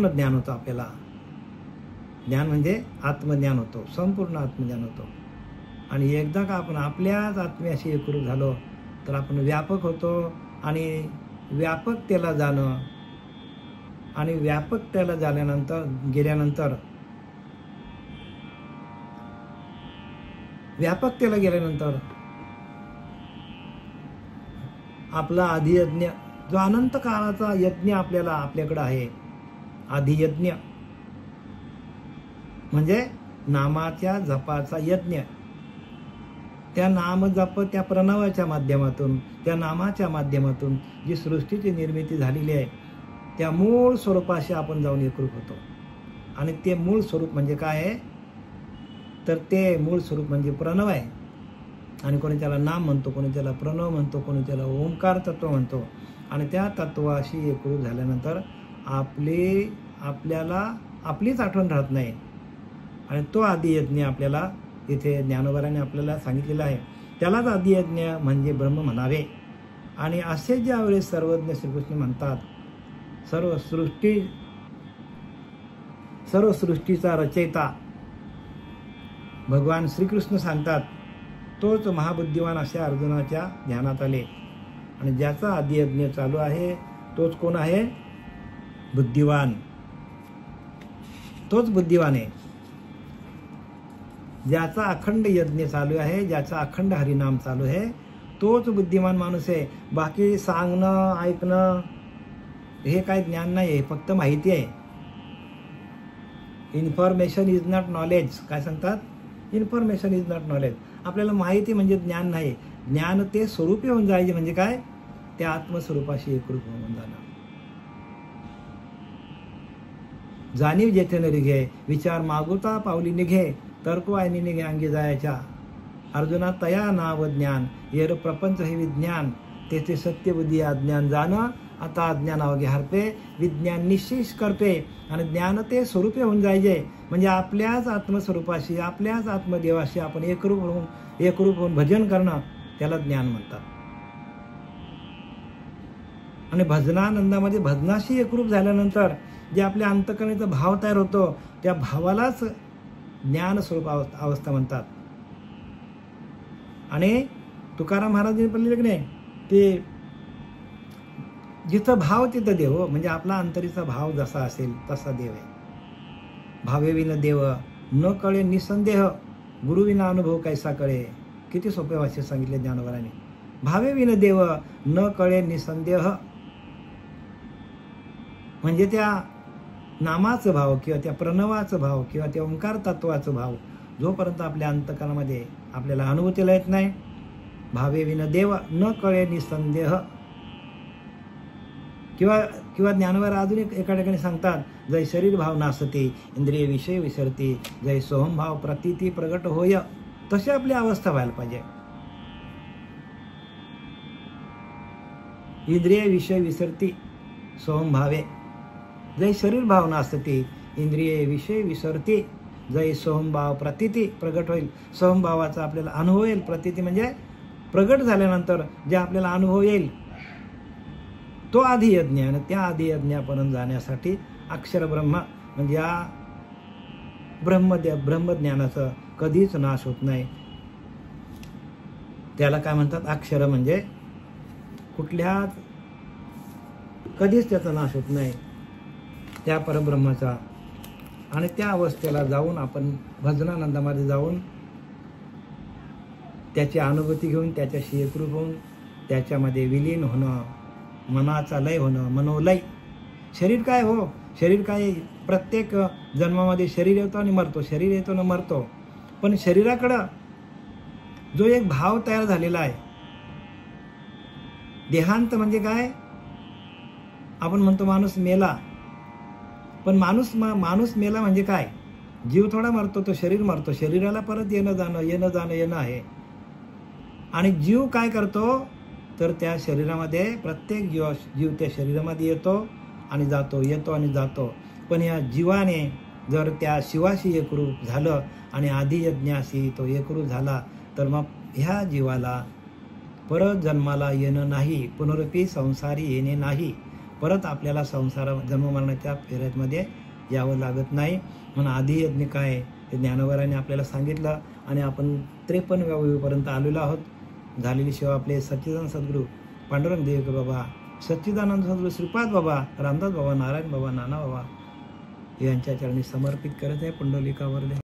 [SPEAKER 1] ज्ञान होतं. आपल्याला ज्ञान म्हणजे आत्मज्ञान होतो, संपूर्ण आत्मज्ञान होतो. आणि एकदा का आपण आपल्याच आत्म्याशी एकरूप झालो तर आपण व्यापक होतो. आणि व्यापकतेला जाणं आणि व्यापकतेला गेल्यानंतर आपला आदियज्ञ जो अनंत काळाचा यज्ञ आपल्याकडे आहे, आदियज्ञ म्हणजे नामाच्या जपाचा यज्ञ. त्या नाम जप, त्या प्रणवाच्या माध्यमातून, त्या नामाच्या माध्यमातून जी सृष्टीची निर्मिती झालेली आहे त्या मूळ स्वरूपाशी आपण जाऊन एकरूप होतो. आणि ते मूळ स्वरूप म्हणजे काय आहे तर ते मूळ स्वरूप म्हणजे प्रणव आहे. आणि कोणी त्याला नाम म्हणतो, कोणी त्याला प्रणव म्हणतो, कोणी त्याला ओंकार तत्व म्हणतो. आणि त्या तत्वाशी एकरूप झाल्यानंतर आपल्याला आपलीच आठवण राहत नाही. आणि तो आदियज्ञ आपल्याला इथे ज्ञानोबाराने आपल्याला सांगितलेला आहे. त्यालाच आदियज्ञ म्हणजे ब्रह्म म्हणावे. आणि असे ज्यावेळेस सर्वज्ञ श्रीकृष्ण म्हणतात, सर्व सृष्टीचा रचयिता भगवान श्रीकृष्ण सांगतात, तोच महाबुद्धिवान अशा अर्जुनाच्या ध्यानात आले. आणि ज्याचा आदियज्ञ चालू आहे तोच कोण आहे? बुद्धिवान. तोच बुद्धिवान आहे. ज्याचा अखंड यज्ञ चालू आहे, ज्याचा अखंड हरिनाम चालू आहे तोच बुद्धिमान माणूस आहे. बाकी सांगणं, ऐकणं हे काय ज्ञान नाही आहे, फक्त माहिती आहे. Information is not knowledge. काय सांगतात? Information is not knowledge. आपल्याला माहिती म्हणजे ज्ञान नाही. ज्ञान ते स्वरूपी होऊन जायचे म्हणजे काय? त्या आत्मस्वरूपाशी एकरूप होऊन जाणं. जाणीव जेथे निघे, विचार मागुता पावली निघे, तर्क वाहिनी निघे अंगी जायच्या. अर्जुना तया नाव ज्ञान, येर प्रपंच हे विज्ञान, तेथे सत्यबुद्धी अज्ञान जाणं. आता अज्ञान अवघे हरपे, विज्ञान निश्चेष करपे. आणि ज्ञान ते स्वरूपे होऊन जायचे म्हणजे आपल्याच आत्मस्वरूपाशी, आपल्याच आत्मदेवाशी आपण एकरूप होऊन भजन करणं, त्याला ज्ञान म्हणतात. आणि भजनानंदामध्ये भजनाशी एकरूप झाल्यानंतर जे आपल्या अंतःकरणाचा भाव तयार होतो, त्या भावालाच ज्ञान स्वरूप अवस्था म्हणतात. आणि तुकाराम महाराजांनी पडलेलं की नाही, ते जिथं भाव तिथं देव. म्हणजे आपला अंतरीचा भाव जसा असेल तसा देव आहे. भावेविन देव न कळे निसंदेह, गुरुविना अनुभव कैसा कळे. किती सोपे वाक्य सांगितले ज्ञानोबारांनी. भावेविन देव न कळे निसंदेह, म्हणजे त्या नामाचं भाव किंवा त्या प्रणवाचं भाव किंवा त्या ओंकार तत्वाचं भाव जोपर्यंत आपल्या अंतःकरणामध्ये आपल्याला अनुभूतीला येत नाही, भावेविन देव न कळे निसंदेह. किंवा ज्ञानोबा अजून एका ठिकाणी सांगतात, जय शरीर भाव नासते, इंद्रिय विषय विसरते, जय सोहम भाव प्रतीती प्रगट होय. तशी आपली अवस्था व्हायला पाहिजे. इंद्रिय विषय विसरती सोहम भावे, जय शरीर भाव नासते, इंद्रिय विषय विसरते, जय सोहम भाव प्रतीती प्रगट होईल. सोहम भावाचा आपल्याला अनुभव येईल. प्रतीती म्हणजे प्रगट झाल्यानंतर जे आपल्याला अनुभव येईल तो आधी यज्ञ. आणि त्या आधी यज्ञापर्यंत जाण्यासाठी अक्षर ब्रह्म म्हणजे या ब्रह्मज्ञानाचं कधीच नाश होत नाही. त्याला काय म्हणतात? अक्षर म्हणजे कुठल्याच कधीच त्याचा नाश होत नाही, त्या परब्रह्माचा. आणि त्या अवस्थेला जाऊन आपण भजनानंदामध्ये जाऊन त्याची अनुभूती घेऊन त्याच्याशी एकरूप होऊन त्याच्यामध्ये विलीन होणं, मनाचा लय होणं, मनोलय. शरीर काय हो, शरीर काय, प्रत्येक जन्मामध्ये शरीर येतो आणि मरतो, शरीर येतो आणि मरतो. पण शरीराकडं जो एक भाव तयार झालेला आहे, देहांत म्हणजे काय? आपण म्हणतो माणूस मेला, पण माणूस मेला म्हणजे काय? जीव थोडा मरतो, तो शरीर मरतो. शरीराला परत येणं जाणं आहे. आणि जीव काय करतो? तर त्या शरीरामध्ये प्रत्येक जीव त्या शरीरामध्ये येतो आणि जातो, येतो आणि जातो. पण या जीवाने जर त्या शिवाशी एकरूप झालं आणि आधी यज्ञाशी तो एकरूप झाला, तर मग ह्या जीवाला परत जन्माला येणं नाही, पुनरुपी संसारी येणे नाही. परत आपल्याला जन्म मरणाच्या फेऱ्यामध्ये यावं लागत नाही. म्हणून आधी यज्ञ काय हे ज्ञानोबारांनी आपल्याला सांगितलं. आणि आपण 53व्या ओळीपर्यंत आलेलो आहोत. झालेली सेवा आपले सच्चिदानंद सद्गुरू पांडुरंग देवकर बाबा, सच्चिदानंद सद्गुरू श्रीपाद बाबा, रामदास बाबा, नारायण बाबा, नाना बाबा यांच्या चरणी समर्पित करत आहे. पुंडलिकावर